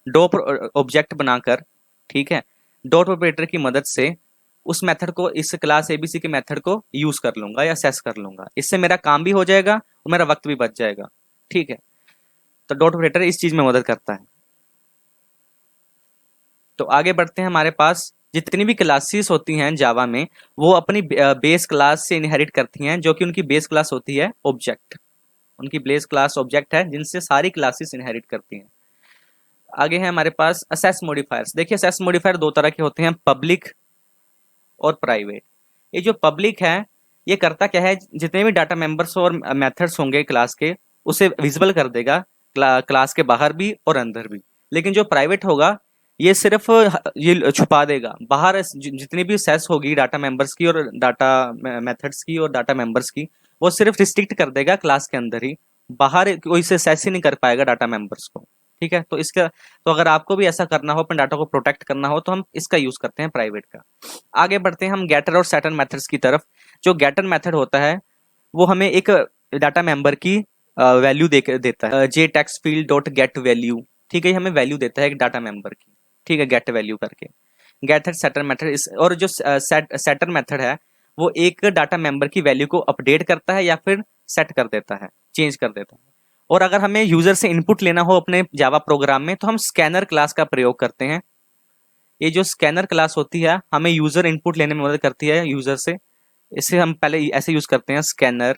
[SPEAKER 1] डॉट ऑब्जेक्ट बनाकर, ठीक है, डॉट ऑपरेटर की मदद से उस मेथड को, इस क्लास ABC के मेथड को यूज कर लूंगा या एक्सेस कर लूंगा। इससे मेरा काम भी हो जाएगा और मेरा वक्त भी बच जाएगा। ठीक है, तो डॉट ऑपरेटर इस चीज में मदद करता है। तो आगे बढ़ते हैं। हमारे पास जितनी भी क्लासेस होती हैं जावा में वो अपनी बेस क्लास से इनहेरिट करती हैं, जो कि उनकी बेस क्लास होती है ऑब्जेक्ट। उनकी बेस क्लास ऑब्जेक्ट है जिनसे सारी क्लासेस इनहेरिट करती हैं। आगे है हमारे पास असेस मॉडिफायर्स। देखिए असेस मॉडिफायर दो तरह के होते हैं, पब्लिक और प्राइवेट। ये जो पब्लिक है ये करता क्या है, जितने भी डाटा मेंबर्स और मेथड्स होंगे क्लास के उसे विजिबल कर देगा क्लास के बाहर भी और अंदर भी। लेकिन जो प्राइवेट होगा ये सिर्फ ये छुपा देगा बाहर, जितनी भी सेस होगी डाटा मेंबर्स की और डाटा मेथड्स की और डाटा मेंबर्स की, वो सिर्फ रिस्ट्रिक्ट कर देगा क्लास के अंदर ही, बाहर कोई से सेस ही नहीं कर पाएगा डाटा मेंबर्स को। ठीक है, तो इसका, तो अगर आपको भी ऐसा करना हो, अपने डाटा को प्रोटेक्ट करना हो, तो हम इसका यूज करते हैं प्राइवेट का। आगे बढ़ते हैं हम गेटर और सेटर मेथड्स की तरफ। जो गेटर मेथड होता है वो हमें एक डाटा मेंबर की वैल्यू देता है, J text field dot get value. ठीक है, हमें वैल्यू देता है एक डाटा मेंबर की। ठीक है, गेट वैल्यू करके। गेटर सेटर मेथड इस, और जो सेटर मेथड है वो एक डाटा मेंबर की वैल्यू को अपडेट करता है या फिर सेट कर देता है, चेंज कर देता है। और अगर हमें यूजर से इनपुट लेना हो अपने जावा प्रोग्राम में तो हम स्कैनर क्लास का प्रयोग करते हैं। ये जो स्कैनर क्लास होती है हमें यूजर इनपुट लेने में मदद करती है यूजर से। इसे हम पहले ऐसे यूज करते हैं स्कैनर,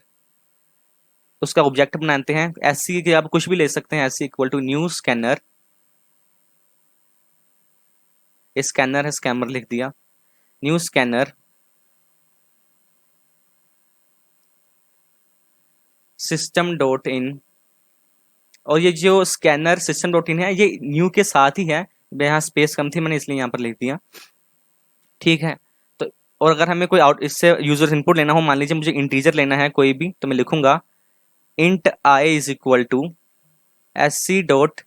[SPEAKER 1] उसका ऑब्जेक्ट बनाते हैं एससी के, आप कुछ भी ले सकते हैं, SC equal to new scanner. Scanner है, स्कैमर लिख दिया, new scanner system dot in. और ये जो स्कैनर सिस्टम डॉट इन है ये न्यू के साथ ही है, यहाँ स्पेस कम थी मैंने इसलिए यहाँ पर लिख दिया। ठीक है, तो और अगर हमें कोई आउट इससे यूजर इनपुट लेना हो, मान लीजिए मुझे इंटीजर लेना है कोई भी, तो मैं लिखूंगा int I is equal to SC dot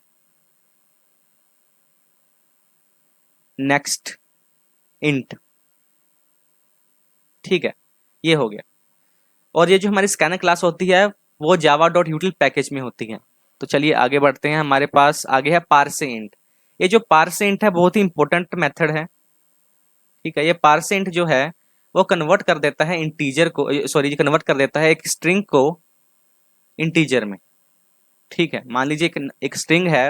[SPEAKER 1] next int. ठीक है, ये हो गया। और ये जो हमारी स्कैनर क्लास होती है वो जावा डॉट यूटिल पैकेज में होती है। तो चलिए आगे बढ़ते हैं। हमारे पास आगे है पार्से इंट। ये जो पार्से इंट है बहुत ही इंपॉर्टेंट मेथड है। ठीक है, ये पार्से इंट जो है वो कन्वर्ट कर देता है इंटीजर को, सॉरी ये कन्वर्ट कर देता है एक स्ट्रिंग को इंटीजर में। ठीक है, मान लीजिए एक स्ट्रिंग है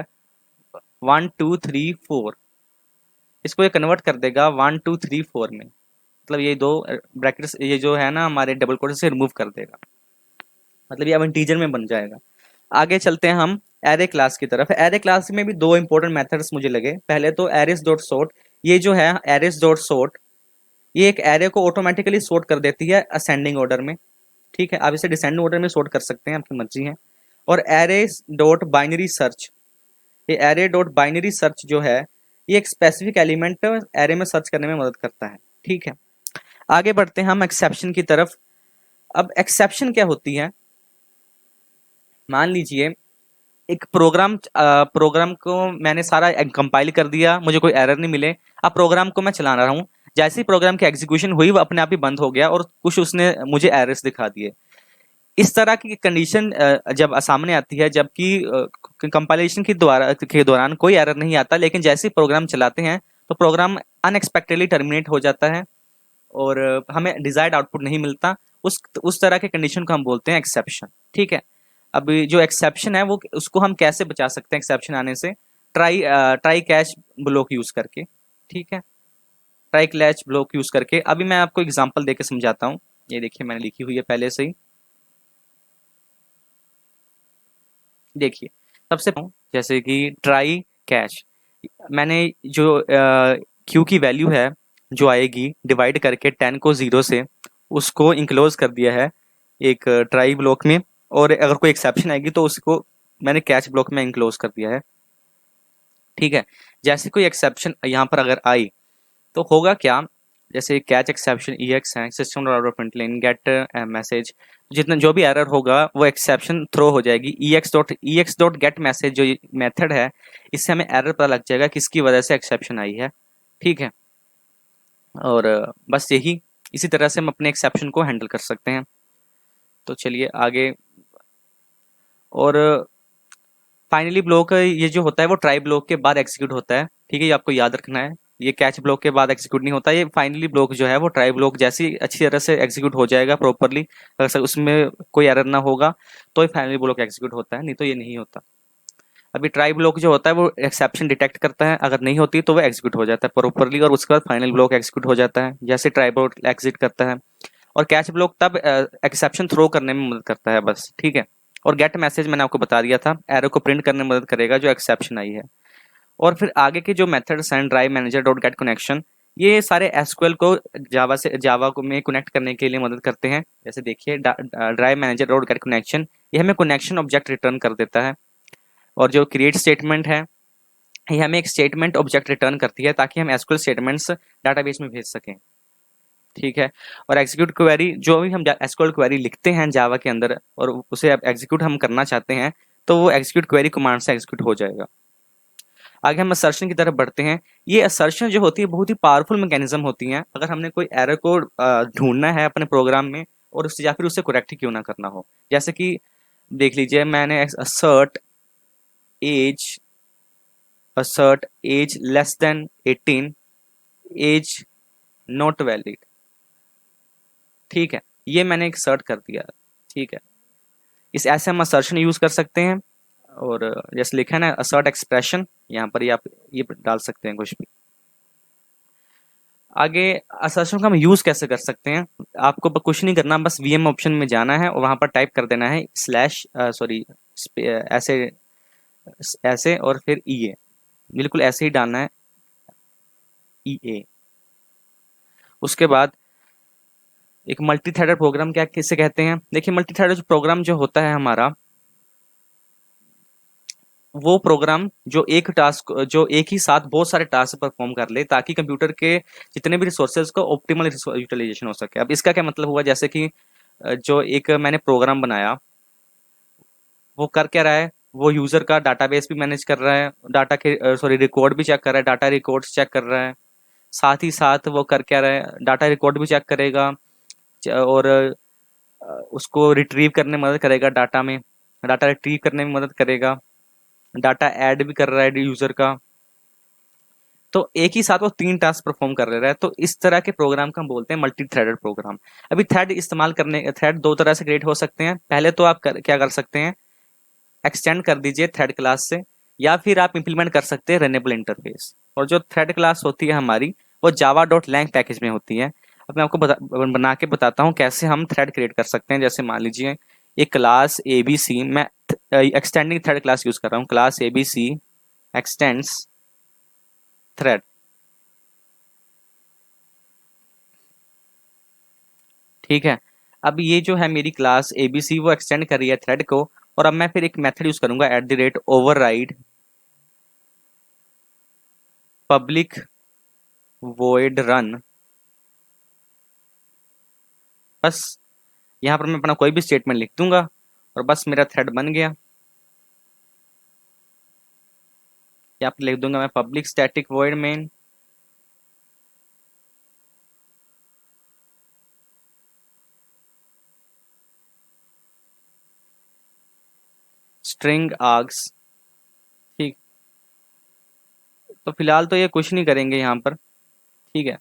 [SPEAKER 1] 1 2 3 4, इसको ये कन्वर्ट कर देगा 1 2 3 4 में, मतलब ये दो ब्रैकेट्स ये जो है ना हमारे डबल कोट से रिमूव कर देगा, मतलब ये अब इंटीजर में बन जाएगा। आगे चलते हैं हम एरे क्लास की तरफ। एरे क्लास में भी दो इंपॉर्टेंट मेथड्स मुझे लगे। पहले तो एरेस डॉट सोर्ट। ये जो है एरेस डॉट सोर्ट ये एक एरे को ऑटोमेटिकली सोर्ट कर देती है असेंडिंग ऑर्डर में। ठीक है, आप इसे डिसेंडिंग ऑर्डर में सोर्ट कर सकते हैं, आपकी मर्जी है। और एरेस डॉट बाइनरी सर्च, ये एरे डॉट बाइनरी सर्च जो है ये एक स्पेसिफिक एलिमेंट एरे में सर्च करने में मदद करता है। ठीक है, आगे बढ़ते हैं हम एक्सेप्शन की तरफ। अब एक्सेप्शन क्या होती है, मान लीजिए एक प्रोग्राम को मैंने सारा कंपाइल कर दिया, मुझे कोई एरर नहीं मिले, अब प्रोग्राम को मैं चला रहा हूँ, जैसे ही प्रोग्राम की एग्जीक्यूशन हुई वो अपने आप ही बंद हो गया और कुछ उसने मुझे एरर्स दिखा दिए। इस तरह की कंडीशन जब सामने आती है, जबकि कंपाइलेशन के दौरान कोई एरर नहीं आता, लेकिन जैसे ही प्रोग्राम चलाते हैं तो प्रोग्राम अनएक्सपेक्टेडली टर्मिनेट हो जाता है और हमें डिजायर्ड आउटपुट नहीं मिलता। उस तरह के कंडीशन को हम बोलते हैं एक्सेप्शन। ठीक है, अभी जो एक्सेप्शन है वो उसको हम कैसे बचा सकते हैं एक्सेप्शन आने से, ट्राई कैच ब्लॉक यूज करके। ठीक है, ट्राई कैच ब्लॉक यूज करके। अभी मैं आपको एग्जांपल देके समझाता हूँ। ये देखिए मैंने लिखी हुई है पहले से ही, देखिए सबसे जैसे कि ट्राई कैच, मैंने जो क्यू की वैल्यू है जो आएगी डिवाइड करके 10 को 0 से, उसको इंक्लोज कर दिया है एक ट्राई ब्लॉक में, और अगर कोई एक्सेप्शन आएगी तो उसको मैंने कैच ब्लॉक में इंक्लोज कर दिया है। ठीक है, जैसे कोई एक्सेप्शन यहाँ पर अगर आई तो होगा क्या, जैसे कैच एक्सेप्शन ई एक्स है, system dot out print line gate message, जितना जो भी एरर होगा वो एक्सेप्शन थ्रो हो जाएगी। ई एक्स डॉट गेट मैसेज जो मेथड है, इससे हमें एरर पता लग जाएगा किसकी वजह से एक्सेप्शन आई है। ठीक है, और बस यही, इसी तरह से हम अपने एक्सेप्शन को हैंडल कर सकते हैं। तो चलिए आगे। और फाइनली ब्लॉक ये जो होता है वो ट्राई ब्लॉक के बाद एग्जीक्यूट होता है। ठीक है, ये आपको याद रखना है, ये कैच ब्लॉक के बाद एग्जीक्यूट नहीं होता। ये फाइनली ब्लॉक जो है वो ट्राई ब्लॉक जैसे ही अच्छी तरह से एग्जीक्यूट हो जाएगा प्रॉपरली, अगर उसमें कोई एरर ना होगा तो ही फाइनली ब्लॉक एग्जीक्यूट होता है, नहीं तो ये नहीं होता। अभी ट्राई ब्लॉक जो होता है वो एक्सेप्शन डिटेक्ट करता है, अगर नहीं होती तो वो एग्जीक्यूट हो जाता है प्रॉपरली, और उसके बाद फाइनल ब्लॉक एग्जीक्यूट हो जाता है जैसे ट्राई ब्लॉक एग्जिट करता है। और कैच ब्लॉक तब एक्सेप्शन थ्रो करने में मदद करता है बस। ठीक है, और गेट मैसेज मैंने आपको बता दिया था, एरो को प्रिंट करने में मदद करेगा जो एक्सेप्शन आई है। और फिर आगे के जो मेथड्स हैं, drive manager dot get connection, ये सारे एसक्यूएल को जावा को में कनेक्ट करने के लिए मदद करते हैं। जैसे देखिए drive manager dot get connection, ये हमें कनेक्शन ऑब्जेक्ट रिटर्न कर देता है। और जो क्रिएट स्टेटमेंट है, ये हमें एक स्टेटमेंट ऑब्जेक्ट रिटर्न करती है ताकि हम एसक्यूएल स्टेटमेंट्स डाटाबेस में भेज सकें। ठीक है, और एग्जीक्यूट क्वेरी, जो भी हम एसक्यूएल क्वेरी लिखते हैं जावा के अंदर और उसे एग्जीक्यूट हम करना चाहते हैं, तो वो एग्जीक्यूट क्वेरी कमांड से एग्जीक्यूट हो जाएगा। आगे हम असर्शन की तरफ बढ़ते हैं। ये असर्शन जो होती है बहुत ही पावरफुल मैकेनिज्म होती हैं, अगर हमने कोई एरर को ढूंढना है अपने प्रोग्राम में और उससे या फिर उससे करेक्ट ही क्यों ना करना हो। जैसे कि देख लीजिए, मैंने age assert age less than 18, age not valid. ठीक है, ये मैंने एक सर्ट कर दिया। ठीक है, इस ऐसे हम असर्शन यूज कर सकते हैं। और जैसे लिखा है ना असर्ट एक्सप्रेशन, यहाँ पर आप ये डाल सकते हैं कुछ भी। आगे असर्शन का हम यूज कैसे कर सकते हैं, आपको कुछ नहीं करना, बस वीएम ऑप्शन में जाना है और वहां पर टाइप कर देना है स्लैश सॉरी ऐसे ऐसे और फिर ईए, बिल्कुल ऐसे ही डालना है ईए। उसके बाद एक मल्टी थ्रेडेड प्रोग्राम क्या किसे कहते हैं, देखिए मल्टी थ्रेडेड प्रोग्राम जो होता है हमारा, वो प्रोग्राम जो एक ही साथ बहुत सारे टास्क परफॉर्म कर ले ताकि कंप्यूटर के जितने भी रिसोर्सेज का ऑप्टिमल यूटिलाइजेशन हो सके। अब इसका क्या मतलब हुआ, जैसे कि जो एक मैंने प्रोग्राम बनाया, वो कर क्या रहा है, वो यूजर का डाटाबेस भी मैनेज कर रहा है, डाटा के सॉरी रिकॉर्ड भी चेक कर रहा है, डाटा रिकॉर्ड्स चेक कर रहा है, साथ ही साथ वो कर क्या रहा है, डाटा रिकॉर्ड भी चेक करेगा और उसको रिट्रीव करने में मदद करेगा, डाटा रिट्रीव करने में मदद करेगा, डाटा ऐड भी कर रहा है यूजर का। तो एक ही साथ वो 3 टास्क परफॉर्म कर रहा है, तो इस तरह के प्रोग्राम को हम बोलते हैं मल्टी थ्रेडेड प्रोग्राम। अभी थ्रेड 2 तरह से क्रिएट हो सकते हैं। पहले तो आप क्या कर सकते हैं, एक्सटेंड कर दीजिए थ्रेड क्लास से, या फिर आप इंप्लीमेंट कर सकते हैं रनेबल इंटरफेस। और जो थ्रेड क्लास होती है हमारी, वो java.lang पैकेज में होती है। अब मैं आपको बना के बताता हूँ कैसे हम थ्रेड क्रिएट कर सकते हैं। जैसे मान लीजिए एक क्लास एबीसी, मैं एक्सटेंडिंग थ्रेड क्लास यूज कर रहा हूँ, क्लास एबीसी एक्सटेंड्स थ्रेड। ठीक है, अब ये जो है मेरी क्लास एबीसी वो एक्सटेंड कर रही है थ्रेड को, और अब मैं फिर एक मेथड यूज करूंगा @override पब्लिक void run। बस यहाँ पर मैं अपना कोई भी स्टेटमेंट लिख दूंगा और बस मेरा थ्रेड बन गया। यहाँ पर लिख दूंगा मैं public static void main string args. ठीक, तो फिलहाल तो ये कुछ नहीं करेंगे यहाँ पर। ठीक है,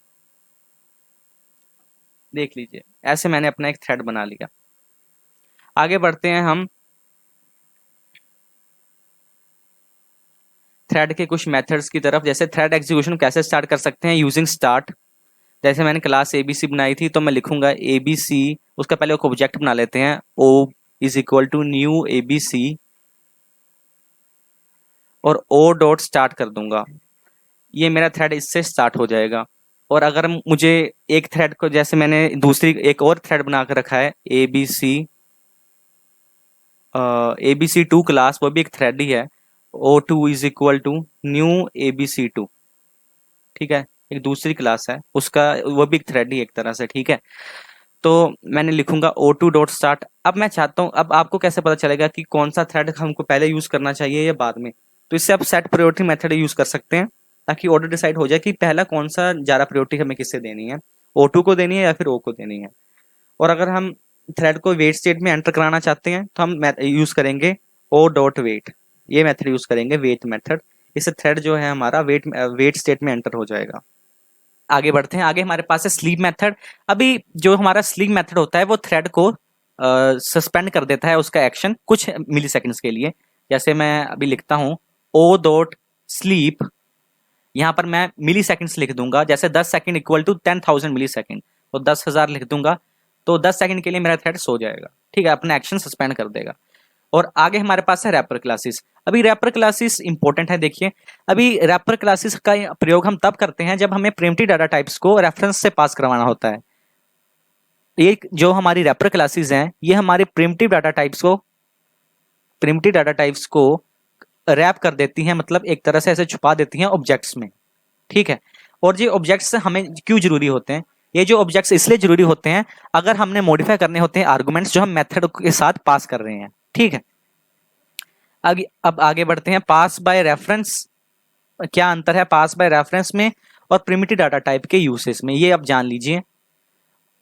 [SPEAKER 1] देख लीजिए ऐसे मैंने अपना एक थ्रेड बना लिया। आगे बढ़ते हैं हम थ्रेड के कुछ मेथड्स की तरफ, जैसे थ्रेड एग्जीक्यूशन कैसे स्टार्ट कर सकते हैं यूजिंग स्टार्ट। जैसे मैंने क्लास ABC बनाई थी तो मैं लिखूंगा ABC, उसका पहले एक ऑब्जेक्ट बना लेते हैं, O is equal to new ABC और O डॉट स्टार्ट कर दूंगा। ये मेरा थ्रेड इससे स्टार्ट हो जाएगा। और अगर मुझे एक थ्रेड को, जैसे मैंने दूसरी एक और थ्रेड बना कर रखा है ABC2 क्लास, वो भी एक थ्रेड ही है, O2 is equal to new ABC2, ठीक है, एक दूसरी क्लास है उसका, वो भी एक थ्रेड ही एक तरह से, ठीक है। तो मैंने लिखूंगा O2 डॉट स्टार्ट। अब मैं चाहता हूं, अब आपको कैसे पता चलेगा कि कौन सा थ्रेड हमको पहले यूज करना चाहिए या बाद में? तो इससे आप सेट प्रायोरिटी मेथड यूज कर सकते हैं, ताकि ऑर्डर डिसाइड हो जाए कि पहला कौन सा ज्यादा प्रायोरिटी हमें किससे देनी है, O2 को देनी है या फिर O को देनी है। और अगर हम थ्रेड को वेट स्टेट में एंटर कराना चाहते हैं तो हम यूज करेंगे O डॉट वेट, ये मेथड यूज करेंगे, वेट मेथड। इससे थ्रेड जो है हमारा वेट स्टेट में एंटर हो जाएगा। आगे बढ़ते हैं, आगे हमारे पास है स्लीप मेथड। अभी जो हमारा स्लीप मेथड होता है वो थ्रेड को सस्पेंड कर देता है, उसका एक्शन कुछ मिली सेकेंड्स के लिए। जैसे मैं अभी लिखता हूं O डॉट स्लीप, यहां पर मैं मिली सेकेंड्स लिख दूंगा, जैसे 10 second equal to 10,000 millisecond, तो 10,000 लिख दूंगा, तो 10 सेकेंड के लिए मेरा थ्रेड सो जाएगा, ठीक है, अपना एक्शन सस्पेंड कर देगा। और आगे हमारे पास है रैपर क्लासेस। अभी रैपर क्लासेस इंपॉर्टेंट है, देखिए। अभी रैपर क्लासेस का प्रयोग हम तब करते हैं जब हमें प्रिमिटिव डाटा टाइप्स को रेफरेंस से पास करवाना होता है। ये जो हमारी रैपर क्लासेस हैं, ये हमारे प्रिमिटिव डाटा टाइप्स को रैप कर देती हैं, मतलब एक तरह से ऐसे छुपा देती हैं ऑब्जेक्ट्स में, ठीक है। और ये ऑब्जेक्ट्स हमें क्यों जरूरी होते हैं? ये जो ऑब्जेक्ट्स इसलिए जरूरी होते हैं अगर हमने मॉडिफाई करने होते हैं आर्गुमेंट्स जो हम मेथड के साथ पास कर रहे हैं, ठीक है। आगे, अब आगे बढ़ते हैं, पास बाय रेफरेंस। क्या अंतर है पास बाय रेफरेंस में और प्रिमिटिव डाटा टाइप के यूसेज में, ये आप जान लीजिए।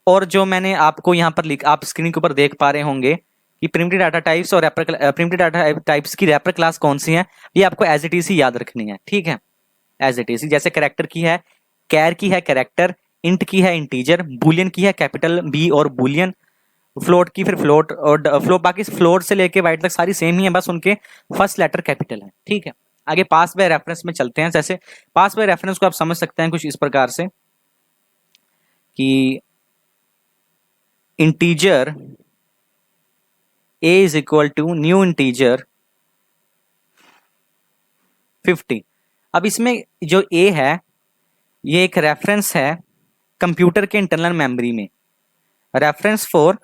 [SPEAKER 1] और जो मैंने आपको यहाँ पर आप स्क्रीन के ऊपर देख पा रहे होंगे कि प्रिमिटिव डाटा टाइप्स और प्रिमिटिव डाटा टाइप्स की रैपर क्लास कौन सी है, ये आपको एज इट इज ही याद रखनी है, ठीक है, एज इट इज। जैसे कैरेक्टर की है कैर की है कैरेक्टर, इंट की है इंटीजर, बुलियन की है कैपिटल बी और बुलियन, फ्लोट की फिर फ्लोट, और फ्लोट, बाकी फ्लोट से लेके वाइट तक सारी सेम ही है, बस उनके फर्स्ट लेटर कैपिटल है, ठीक है। आगे पास बाय रेफरेंस में चलते हैं। जैसे पास बाय रेफरेंस को आप समझ सकते हैं कुछ इस प्रकार से कि integer a is equal to new integer 50। अब इसमें जो a है ये एक रेफरेंस है कंप्यूटर के इंटरनल मेमोरी में, reference for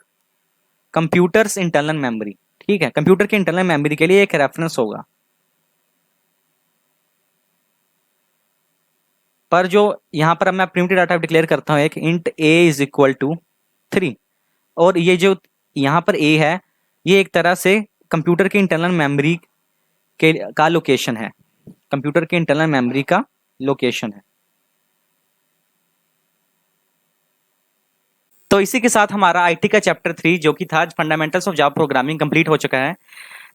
[SPEAKER 1] computers internal memory, ठीक है, कंप्यूटर के इंटरनल मेमोरी के लिए एक रेफरेंस होगा। पर जो यहां पर मैं प्रिमिटिव डाटा डिक्लेयर करता हूं एक int a is equal to 3, और ये जो यहां पर a है ये एक तरह से कंप्यूटर के इंटरनल मेमोरी के का लोकेशन है, कंप्यूटर के इंटरनल मेमोरी का लोकेशन है। तो इसी के साथ हमारा आईटी का चैप्टर 3 जो कि था fundamentals of Java programming complete हो चुका है।